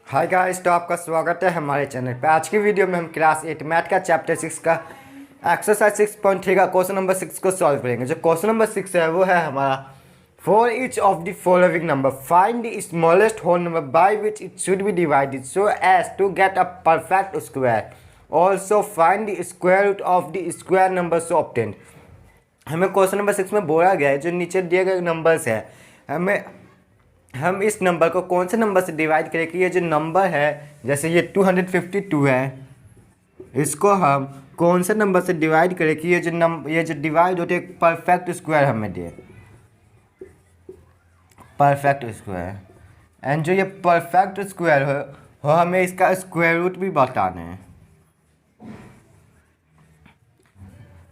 Hi guys, तो आपका स्वागत है हमारे चैनल पे। आज की वीडियो में हम क्लास 8 मैथ का चैप्टर 6 का एक्सरसाइज 6.3 का क्वेश्चन नंबर 6 को सॉल्व करेंगे। जो क्वेश्चन नंबर 6 है वो है हमारा for each of the following number find the smallest whole number by which it should be divided so as to get a perfect square. Also find the square root of the square number so obtained. हमें question number 6 में बोला गया है जो नीचे दिए गए numbers है, हम इस नंबर को कौन से नंबर से डिवाइड करें कि ये जो नंबर है, जैसे ये 252 है, इसको हम कौन से नंबर से डिवाइड करें कि ये जो डिवाइड होते एक परफेक्ट स्क्वायर हमें दे, परफेक्ट स्क्वायर। एंड जो ये परफेक्ट स्क्वायर हो हमें इसका स्क्वायर रूट भी बताना है।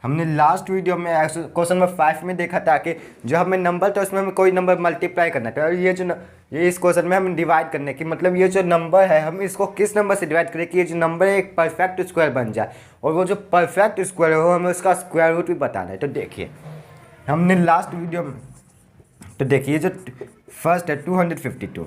हमने लास्ट वीडियो में क्वेश्चन नंबर 5 में देखा था कि जो हमें नंबर था उसमें हमें कोई नंबर मल्टीप्लाई करना था, और ये इस क्वेश्चन में हमें डिवाइड करने की मतलब ये जो नंबर है हम इसको किस नंबर से डिवाइड करें कि ये जो नंबर है एक परफेक्ट स्क्वायर बन जाए, और वो जो परफेक्ट स्क्वायर हो हमें उसका स्क्वायर रूट भी बताना है। तो देखिए हमने लास्ट वीडियो में, तो देखिए जो फर्स्ट है 252,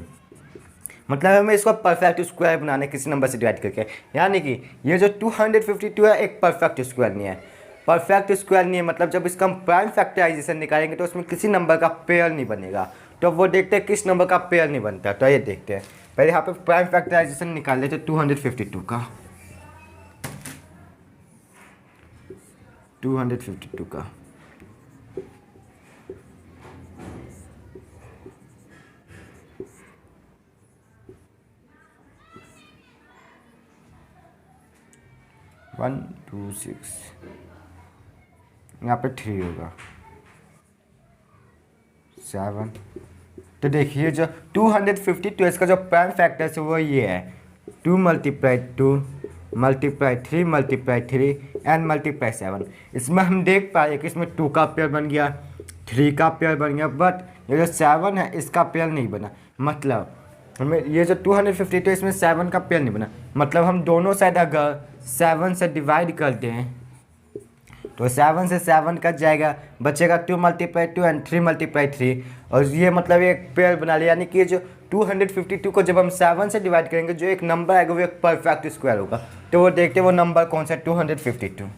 मतलब हमें इसको परफेक्ट स्क्वायर बनाना है किसी नंबर से डिवाइड करके, यानी कि ये जो 252 है एक परफेक्ट स्क्वायर नहीं है। परफेक्ट स्क्वायर नहीं है मतलब जब इसका हम प्राइम फैक्टराइजेशन निकालेंगे तो उसमें किसी नंबर का पेयर नहीं बनेगा। तो वो देखते हैं किस नंबर का पेयर नहीं बनता, तो ये देखते हैं। पहले यहाँ पे प्राइम फैक्टराइजेशन निकाल लेते 252 का, 252 का। वन टू सिक्स, यहाँ पे 3 होगा, 7। तो देखिए जो 252 इसका जो प्राइम फैक्टर है वो ये है 2 multiply 2 multiply 3 multiply 3 and multiply 7। इसमें हम देख पाए कि इसमें 2 का पेयर बन गया, 3 का पेयर बन गया, बट ये जो 7 है इसका पेयर नहीं बना। मतलब हमें ये जो 252 इसमें 7 का पेयर नहीं बना, मतलब हम दोनों साइड अगर 7 से डिवाइड कर दें तो 7 से 7 कट जाएगा, बचेगा 2 मल्टीप्लाई 2 एंड 3 मल्टीप्लाई 3, और ये मतलब एक पेयर बना लिया। यानी कि ये जो 252 को जब हम 7 से डिवाइड करेंगे जो एक नंबर आएगा वो एक परफेक्ट स्क्वायर होगा। तो वो देखते वो नंबर कौन सा है, 252।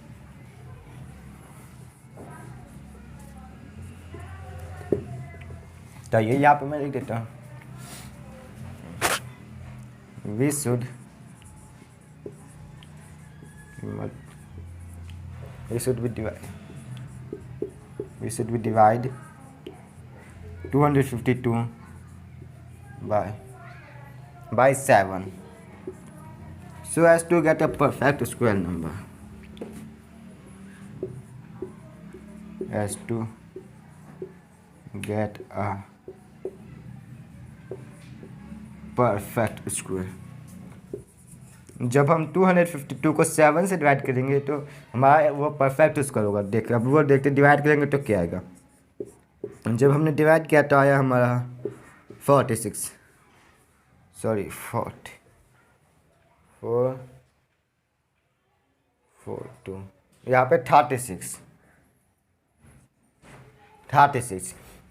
तो ये यहाँ पे मैं लिख देता हूँ, we should divide 252 by 7 so as to get a perfect square number, as to get a perfect square। जब हम 252 को 7 से डिवाइड करेंगे तो हमारा वो परफेक्ट स्क्वायर होगा। देख अब वो देखते डिवाइड करेंगे तो क्या आएगा। जब हमने डिवाइड किया तो आया हमारा 46, सॉरी 40 4 4 2, यहाँ पे 36,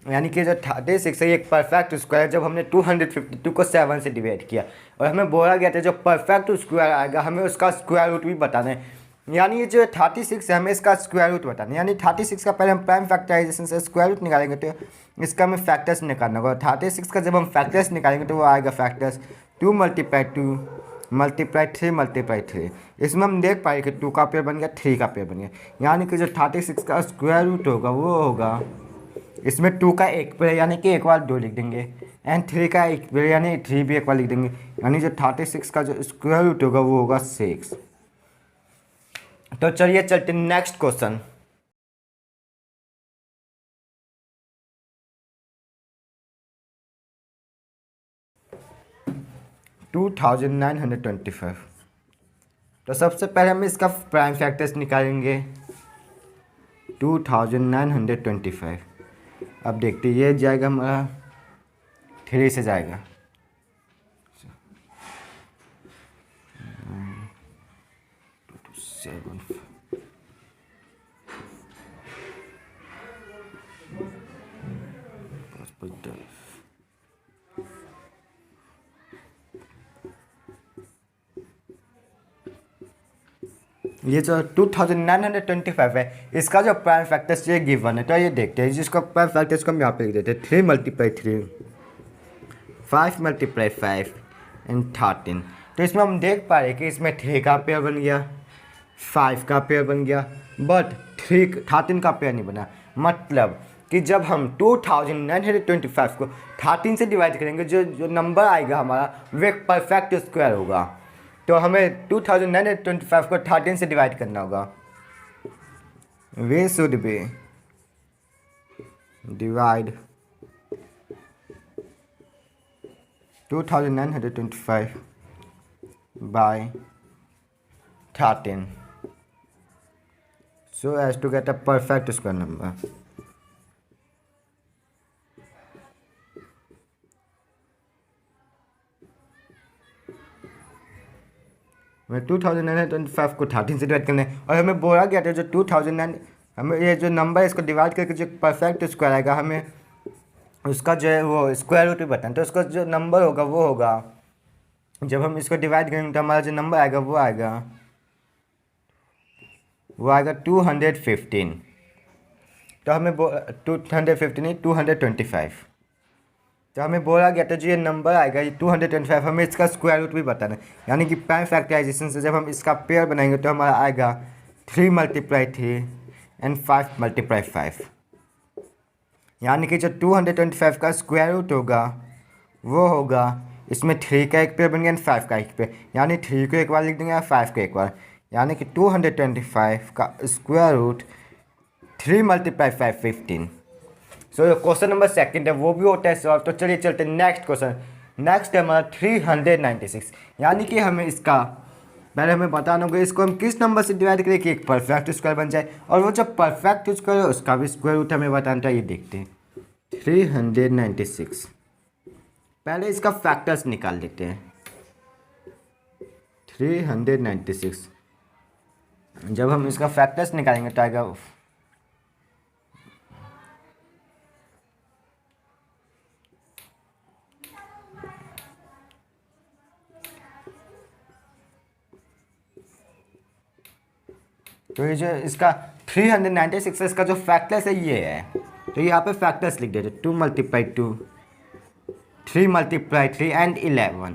यानी कि जो 36 है एक परफेक्ट स्क्वायर। जब हमने 252 को 7 से डिवाइड किया और हमें बोला गया था जो परफेक्ट स्क्वायर आएगा हमें उसका स्क्वायर रूट भी बताना है, यानी ये जो 36 है हमें इसका स्क्वायर रूट बताना है। यानी 36 का पहले हम प्राइम फैक्टराइजेशन से स्क्वायर रूट निकालेंगे तो इसका हमें फैक्टर्स निकालना होगा। 36 का जब हम फैक्टर्स निकालेंगे तो वो आएगा फैक्टर्स 2 मल्टीप्लाई 2 मल्टीप्लाई 3 मल्टीप्लाई 3। इसमें हम देख पाएंगे कि 2 का पेयर बन गया, 3 का पेयर बन गया, यानी कि जो 36 का स्क्वायर रूट होगा वो होगा, इसमें 2 का एक पेयर यानी कि एक बार 2 लिख देंगे, एंड 3 का एक पेयर यानी 3 भी एक बार लिख देंगे, यानी जो 36 का जो स्क्वायर रूट होगा वो होगा 6। तो चलिए चलते नेक्स्ट क्वेश्चन। टू 2925। तो सबसे पहले हम इसका प्राइम फैक्टर्स निकालेंगे 2925। अब देखते ये जाएगा हमारा 3 से जाएगा, 7 5 5 10 ये जो 2925 है, इसका जो प्राइम फैक्टर्स ये गिवन है, तो ये देखते हैं जिसका प्राइम फैक्टर्स को हम यहाँ पे लिख देते हैं 3 × 3, 5 × 5 एंड 13। तो इसमें हम देख पा रहे हैं कि इसमें 3 का पेयर बन गया, 5 का पेयर बन गया, बट 13 का पेयर नहीं बना। मतलब कि जब हम 2925 को 13 से डिवाइड करेंगे, जो नंबर आएगा हमारा वो एक परफेक्ट स्क्वायर होगा। तो हमें 2925 को 13 से डिवाइड करना होगा। वे should be divide 2925 by 13 so as to get a perfect square number. हमें 2925 को 13 से डिवाइड करना है, और हमें बोला गया था जो 2009 हमें ये जो नंबर है इसको डिवाइड करके जो परफेक्ट स्क्वायर आएगा, हमें उसका जो है वो स्क्वायर रूट भी बताना। तो उसका जो नंबर होगा वो होगा, जब हम इसको डिवाइड करेंगे तो हमारा जो नंबर आएगा वो आएगा 215। तो हमें 215 नहीं 225। तो हमें बोला गया था जो ये नंबर आएगा ये 225, हमें इसका स्क्वायर रूट भी बताना है। यानी कि प्राइम फैक्टराइजेशन से जब हम इसका पेयर बनाएंगे तो हमारा आएगा 3 × 3 एंड 5 × 5। यानी कि जो 225 का स्क्वायर रूट होगा वो होगा, इसमें 3 का एक पेयर बन गया एंड 5 का एक पेयर, यानी 3 को एक बार लिख देंगे और 5 को एक बार। यानी कि 225 का square root 3 × 5 15। So question number second है वो भी होता है सॉल्व। तो चलिए चलते हैं नेक्स्ट क्वेश्चन। नेक्स्ट है हमारा 396। यानी कि हमें इसका पहले हमें बताना होगा इसको हम किस नंबर से डिवाइड करें कि एक परफेक्ट स्क्वायर बन जाए, और वो जो परफेक्ट स्क्वायर है उसका भी स्क्वायर रूट हमें बताना चाहिए। देखते हैं 396। पहले इसका फैक्टर्स निकाल देते हैं। 396 जब हम इसका फैक्टर्स निकालेंगे तो आएगा तो ये जो इसका 396 है इसका जो फैक्टर्स है ये है। तो यहाँ पे फैक्टर्स लिख देते 2 × 2, 3 × 3 and 11।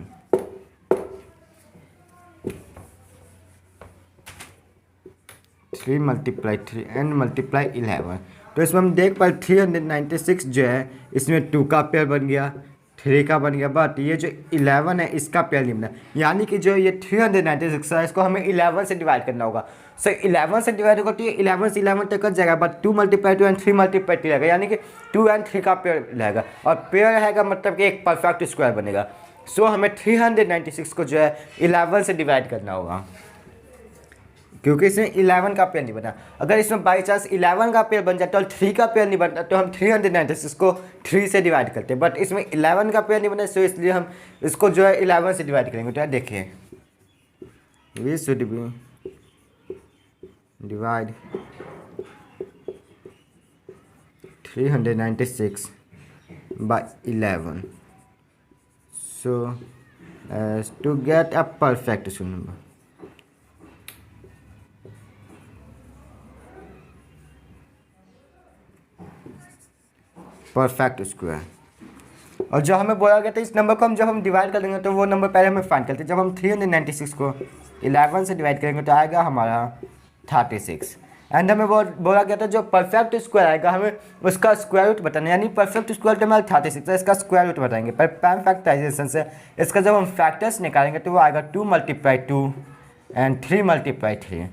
Three multiply 3 and multiply 11। तो इसमें हम देख पाए 396 जो है इसमें 2 का पेयर बन गया, 3 का बन गया, बट ये जो 11 है इसका पेयर नहीं बना। यानी कि जो ये 396 है इसको हमें 11 से डिवाइड करना होगा। सो 11 से डिवाइड होगा तो ये 11 से 11 तक कट जाएगा, बट 2 × 2 एंड 3 × 3 रहेगा। यानी कि 2 एंड 3 का पेयर रहेगा, और पेयर रहेगा मतलब कि एक परफेक्ट स्क्वायर बनेगा। सो हमें 396 को जो है 11 से डिवाइड करना होगा, क्योंकि इसमें 11 का पेयर नहीं बना। अगर इसमें बाई चांस 11 का पेयर बन जाता और 3 का पेयर नहीं बनता तो हम 396 को 3 से डिवाइड करते हैं, बट इसमें 11 का पेयर नहीं बना, सो इसलिए हम इसको जो है 11 से डिवाइड करेंगे। तो यार देखिए we should be divide 396 by 11 so as to get a perfect number. Perfect square. और जो हमें बोला गया था इस नंबर को हम जब हम डिवाइड कर देंगे तो वो नंबर पहले हमें फाइंड करते हैं। जब हम 396 को 11 से डिवाइड करेंगे तो आएगा हमारा 36। एंड हमें वो बोला गया था जो परफेक्ट स्क्वायर आएगा हमें उसका स्क्वायर रूट बताना, यानी परफेक्ट स्क्वायर तो हमारा 36 है, इसका स्क्वायर रूट बताएंगे। पर प्राइम फैक्टराइजेशन से इसका जब हम फैक्टर्स निकालेंगे तो वो आएगा 2 × 2 एंड 3 × 3।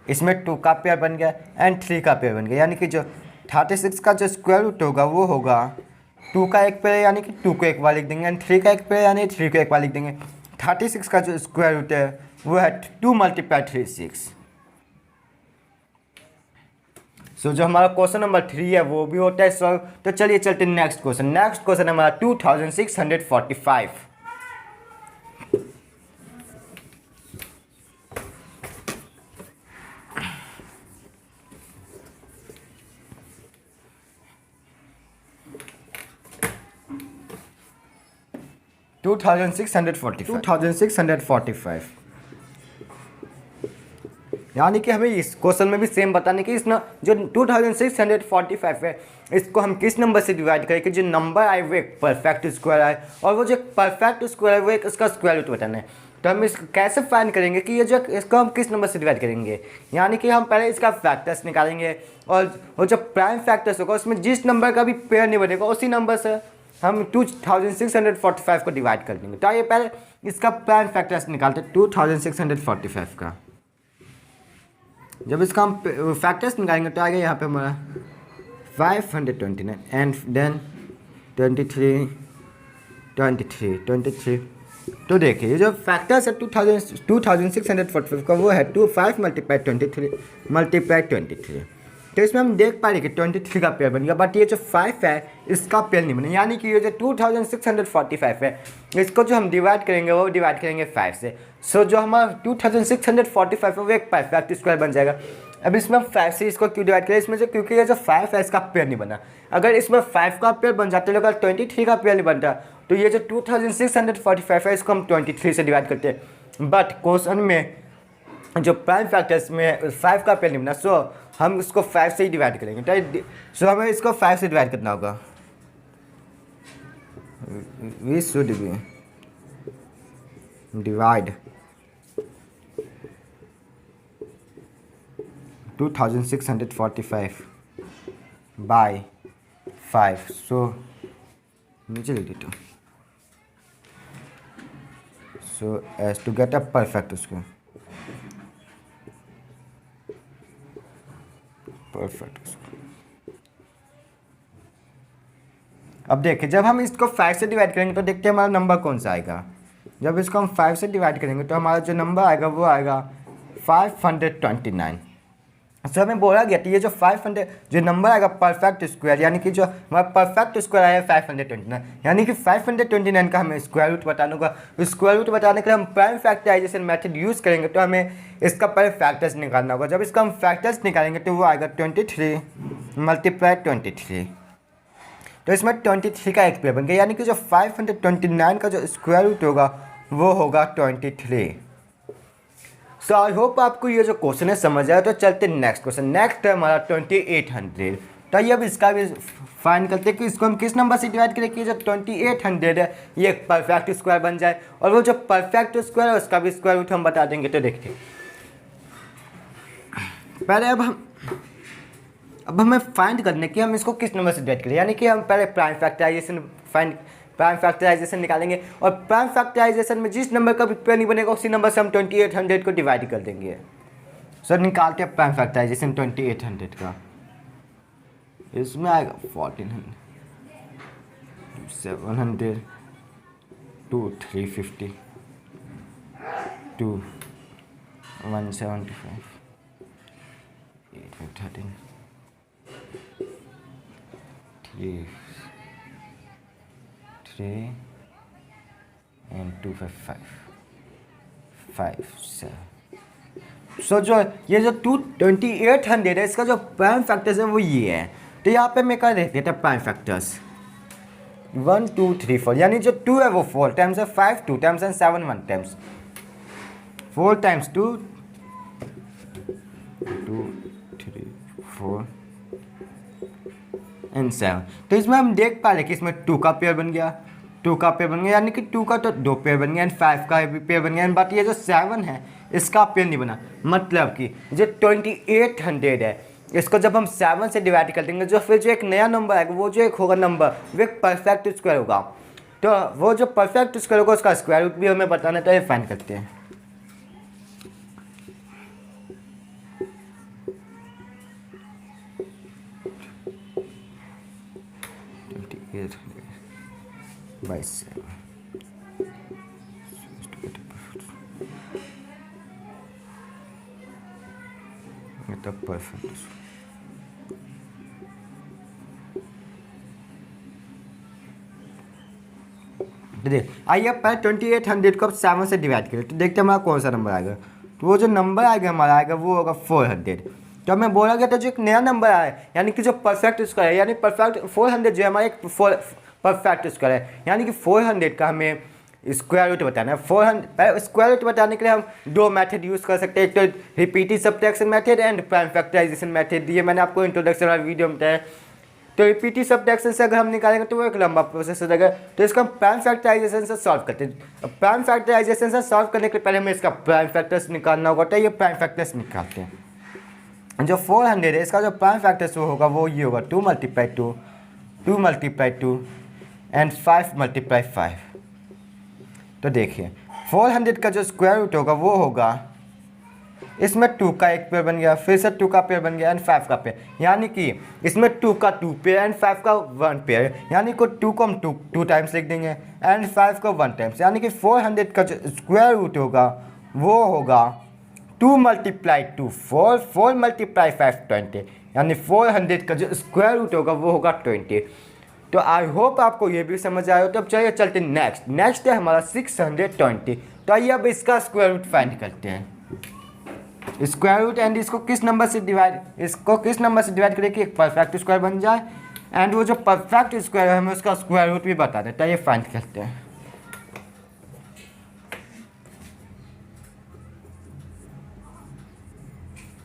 इसमें 2 का पेयर बन गया एंड 3 का पेयर बन गया, यानी कि जो 36 का जो स्क्वायर रूट होगा वो होगा 2 का एक पेयर, यानी कि 2 को एक बार लिख देंगे, एंड 3 का एक पेयर यानी 3 को एक बार लिख देंगे। 36 का जो स्क्वायर रूट है वो है 2 × 36। सो जो हमारा क्वेश्चन नंबर 3 है वो भी होता है सॉल्व। तो चलिए चलते नेक्स्ट क्वेश्चन। नेक्स्ट क्वेश्चन हमारा 2645। 2645। यानी कि हमें इस क्वेश्चन में भी सेम बताने की इस जो 2645 है इसको हम किस नंबर से डिवाइड करें कि जो नंबर आए वो एक परफेक्ट स्क्वायर आए, और वो जो परफेक्ट स्क्वायर है वो एक इसका स्क्वायर रूट बताना है। तो हम इसको कैसे फाइंड करेंगे कि ये जो इसको हम किस नंबर से डिवाइड करेंगे, यानी कि हम पहले इसका फैक्टर्स निकालेंगे, और वो जो प्राइम फैक्टर्स होगा उसमें जिस नंबर का भी पेयर नहीं बनेगा उसी नंबर से हम 2645 को डिवाइड कर देंगे। तो आइए पहले इसका प्राइम फैक्टर्स निकालते हैं 2645 का। जब इसका हम फैक्टर्स निकालेंगे तो आएगा यहाँ पे हमारा 529 एंड देन 23। तो देखिए ये जो फैक्टर्स है 2645 का वो है 5 × 23 तो इसमें हम देख पा रहे कि 23 का पेयर बन गया, बट ये जो 5 है इसका पेयर नहीं बना, यानी कि ये जो 2645 है इसको जो हम डिवाइड करेंगे वो डिवाइड करेंगे 5 से। सो जो हमारा 2645 है वो एक परफेक्ट स्क्वायर बन जाएगा। अब इसमें 5 से इसको क्यों डिवाइड करें, इसमें जो क्योंकि ये जो 5 है इसका पेयर नहीं बना। अगर इसमें 5 का पेयर बन जाता है अगर 23 का पेयर नहीं बनता तो ये जो 2645 है इसको हम 23 से डिवाइड करते हैं, बट क्वेश्चन में जो प्राइम फैक्टर्स में 5 का पेयर नहीं बना, सो हम इसको 5 से ही डिवाइड करेंगे। सो हमें इसको 5 से डिवाइड करना होगा। We should be divide 2645 by 5। So नीचे लिख देता हूँ। So as to get a perfect square, अब देखिए जब हम इसको 5 से डिवाइड करेंगे तो देखते हैं हमारा नंबर कौन सा आएगा। जब इसको हम 5 से डिवाइड करेंगे तो हमारा जो नंबर आएगा वो आएगा 529। सो हमें बोला गया कि ये जो 500 जो नंबर आएगा परफेक्ट स्क्वायर, यानी कि जो हमारा परफेक्ट स्क्वायर आया 529, यानी कि 529 का हमें स्क्वायर रूट बताना होगा। स्क्वायर रूट बताने के लिए हम प्राइम फैक्टराइजेशन मेथड यूज़ करेंगे, तो हमें इसका पहले फैक्टर्स निकालना होगा। जब इसका हम फैक्टर्स निकालेंगे तो वो आएगा 23 × 23। तो इसमें 23 का एक पेयर बन गया, यानी कि जो 529 का जो स्क्वायर रूट होगा वो होगा 23। सो आई होप आपको ये जो क्वेश्चन है समझ आया। तो चलते नेक्स्ट क्वेश्चन। नेक्स्ट है हमारा 2800। तो ये अब इसका भी फाइंड करते हैं कि इसको हम किस नंबर से डिवाइड करें कि जो 2800 है ये एक परफेक्ट स्क्वायर बन जाए, और वो जो परफेक्ट स्क्वायर है उसका भी स्क्वायर रूट हम बता देंगे। तो देखिए पहले अब हमें फाइंड करने की हम इसको किस नंबर से डिवाइड करें, यानी कि हम पहले प्राइम फैक्टराइजेशन निकालेंगे, और प्राइम फैक्टराइजेशन में जिस नंबर का भी पेयर नहीं बनेगा उसी नंबर से हम 2800 को डिवाइड कर देंगे। सर निकालते हैं प्राइम फैक्टराइजेशन 2800 का। इसमें आएगा 1400, 700, 2 350, 2 175, 8 13, 3 and 2 5 7। सो जो ये जो 2800 है इसका जो प्राइम फैक्टर्स है वो ये है। तो यहाँ पे मैं कर देता हूँ प्राइम फैक्टर्स 1 2 3 4, यानी जो 2 है वो 4 टाइम्स है, 5 2 times and 7 1 times. 4 times 2 2 3 4 and 7। तो इसमें हम देख पा रहे कि इसमें 2 का पेयर बन गया, 2 का पेयर बन गया, यानी कि 2 का तो 2 पेयर बन गया, एंड 5 का भी पेयर बन गया, बट ये जो 7 है इसका पेयर नहीं बना। मतलब कि जो 2800 है इसको जब हम 7 से डिवाइड कर देंगे जो फिर जो एक नया नंबर आएगा वो जो एक होगा नंबर वो एक परफेक्ट स्क्वायर होगा। तो वो जो परफेक्ट स्क्वायर होगा उसका स्क्वायर रूट भी हमें बताना, तो ये फाइंड करते हैं। by 7 get a perfect। आइए पहले 2800 को अब 7 से डिवाइड करें तो देखते हैं हमारा कौन सा नंबर आएगा। तो वो जो नंबर आएगा हमारा आएगा वो होगा 400। तो हमें बोला गया था जो एक नया नंबर आया यानी कि जो परफेक्ट स्क्वायर है, यानी परफेक्ट 400 जो हमारा एक परफेक्ट स्क्वायर है, यानी कि 400 का हमें स्क्वायर रूट बताना है। 400 स्क्वायर रूट बताने के लिए हम दो मेथड यूज़ कर सकते हैं, एक तो repeated subtraction method and prime factorisation method. ये मैंने आपको इंट्रोडक्शन वाला वीडियो में बताया। तो रिपीटेड सब्ट्रैक्शन से अगर हम निकालेंगे तो वो एक लंबा प्रोसेस हो जाएगा, तो इसको हम प्राइम फैक्टराइजेशन से सॉल्व करते हैं। प्राइम फैक्टराइजेशन से सॉल्व करने के पहले हमें इसका प्राइम फैक्टर्स निकालना होगा, तो ये प्राइम फैक्टर्स निकालते हैं। जो 400 है इसका जो प्राइम फैक्टर्स वो होगा वो ये होगा 2 × 2, 2 × 2 एंड 5 × 5। तो देखिए 400 का जो स्क्वायर रूट होगा वो होगा, इसमें 2 का एक पेयर बन गया, फिर से 2 का पेयर बन गया एंड 5 का पेयर, यानी कि इसमें 2 का 2 पेयर एंड 5 का 1 पेयर, यानी कि 2 को हम 2 टाइम्स लिख देंगे एंड 5 को 1 टाइम्स, यानी कि 400 का जो स्क्वायर रूट होगा वो होगा 2 × 2 4, 4 × 5 20, यानी 400 का जो स्क्वायर रूट होगा वो होगा 20। तो आई होप आपको ये भी समझ आया हो। तो अब चलिए चलते नेक्स्ट है हमारा 620। तो आइए अब इसका स्क्वायर रूट फाइंड करते हैं। स्क्वायर रूट एंड इसको किस नंबर से डिवाइड करें कि एक परफेक्ट स्क्वायर बन जाए, एंड वो जो परफेक्ट स्क्वायर है हमें उसका स्क्वायर रूट भी बता देता है। ये फाइंड करते हैं।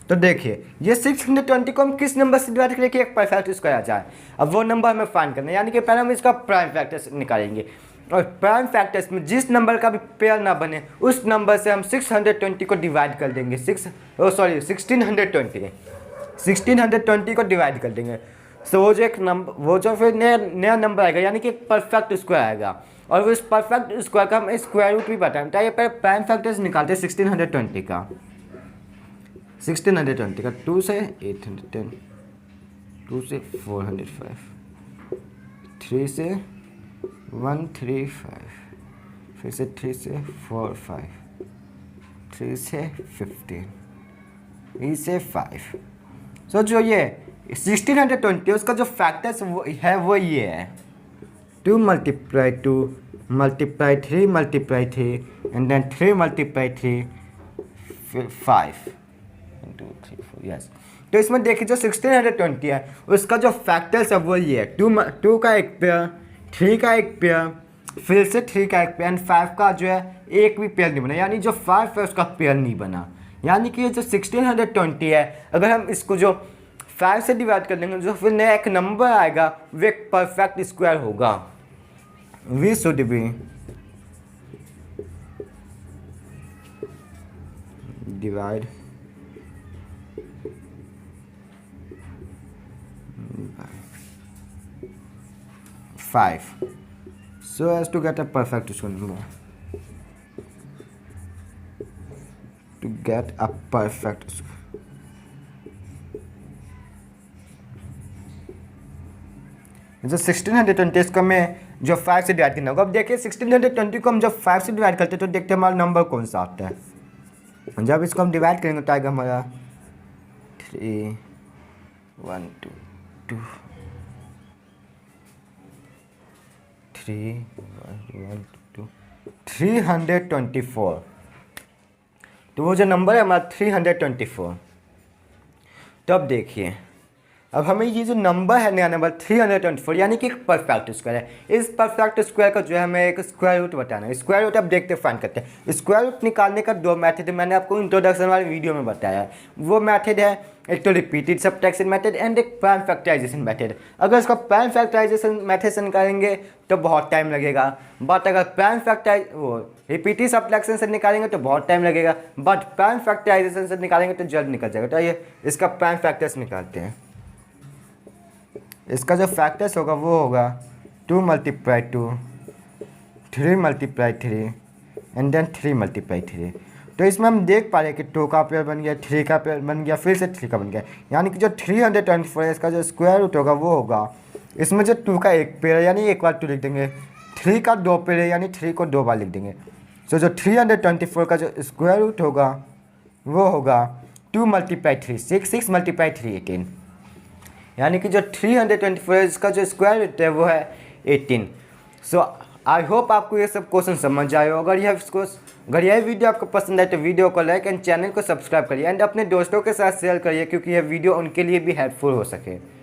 तो देखिए ये 620 को हम किस नंबर से डिवाइड करें कि एक परफेक्ट स्क्वायर आ जाए। अब वो नंबर हमें फाइंड करना है, यानी कि पहले हम इसका प्राइम फैक्टर्स निकालेंगे, और प्राइम फैक्टर्स में जिस नंबर का भी पेयर ना बने उस नंबर से हम 620 को डिवाइड कर देंगे। 1620 को डिवाइड कर देंगे। सो वो जो एक नंबर, वो जो फिर नया नंबर आएगा, यानी कि एक परफेक्ट स्क्वायर आएगा, और उस परफेक्ट स्क्वायर का हम स्क्वायर रूट भी बताएंगे। तो ये पहले प्राइम फैक्टर्स निकालते हैं 1620 का। 1620 का 2 से 810, 2 से 405, 3 से 135, फिर से 3 से 45, 3 से 15, 3 से 5। सो जो ये 1620 उसका जो फैक्टर्स वो ये है 2 × 2 × 3 × 3 एंड देन 3 × 3 फिर 5 2 3 4 यस। तो इसमें देखिए जो 1620 है उसका जो फैक्टर्स है वो ये है 2 का एक पेयर, 3 का एक पेयर, फिर से 3 का एक पेयर एंड 5 का जो है एक भी पेयर नहीं बना, यानी जो 5 है उसका पेयर नहीं बना। यानी कि ये जो 1620 है अगर हम इसको जो 5 से डिवाइड कर देंगे जो फिर नया एक नंबर आएगा वो एक परफेक्ट स्क्वायर होगा। We should be divide 5 so as to get a perfect square number. To get a perfect square. जो 1620 इसको हमें जो 5 से डिवाइड करना होगा। अब देखिए 1620 को हम जब 5 से डिवाइड करते हैं तो देखते हैं हमारा नंबर कौन सा आता है। जब इसको हम डिवाइड करेंगे तो आएगा हमारा 3 1 2 2 3 1 2 324। तो वो जो नंबर है हमारा 324। तो अब देखिए अब हमें ये जो नंबर है नया नंबर 324 यानी कि एक परफेक्ट स्क्वायर है। इस परफेक्ट स्क्वायर का जो है हमें एक स्क्वायर रूट बताना है। स्क्वायर रूट अब देखते फाइंड करते हैं। स्क्वायर रूट निकालने का दो मेथड है, मैंने आपको इंट्रोडक्शन वाले वीडियो में बताया है। वो मेथड है एक तो रिपीटेड सब्ट्रैक्शन मेथड एंड एक प्राइम फैक्टराइजेशन मेथड। अगर इसका प्राइम फैक्टराइजेशन मेथड से निकालेंगे तो बहुत टाइम लगेगा, बट अगर रिपीटेड सब्ट्रैक्शन से निकालेंगे तो बहुत टाइम लगेगा, बट प्राइम फैक्टराइजेशन से निकालेंगे तो जल्द निकल जाएगा। तो ये इसका प्राइम फैक्टर्स निकालते हैं। इसका जो फैक्टर्स होगा वो होगा 2 × 2 3 × 3 एंड देन 3 × 3। तो इसमें हम देख पा रहे हैं कि 2 का पेयर बन गया, 3 का पेयर बन गया, फिर से 3 का बन गया, यानी कि जो 324 है इसका जो स्क्वायर रूट होगा वो होगा इसमें जो 2 का एक पेयर है यानी एक बार 2 लिख देंगे, 3 का 2 पेयर है यानी 3 को 2 बार लिख देंगे। सो जो 324 का जो स्क्वायर रूट होगा वो होगा 2 × 3 6 6 × 3 18, यानी कि जो 324 का जो स्क्वायर रूट है वो है 18। सो आई होप आपको ये सब क्वेश्चन समझ आए हो। अगर यह वीडियो आपको पसंद आए तो वीडियो को लाइक एंड चैनल को सब्सक्राइब करिए एंड अपने दोस्तों के साथ शेयर करिए, क्योंकि यह वीडियो उनके लिए भी हेल्पफुल हो सके।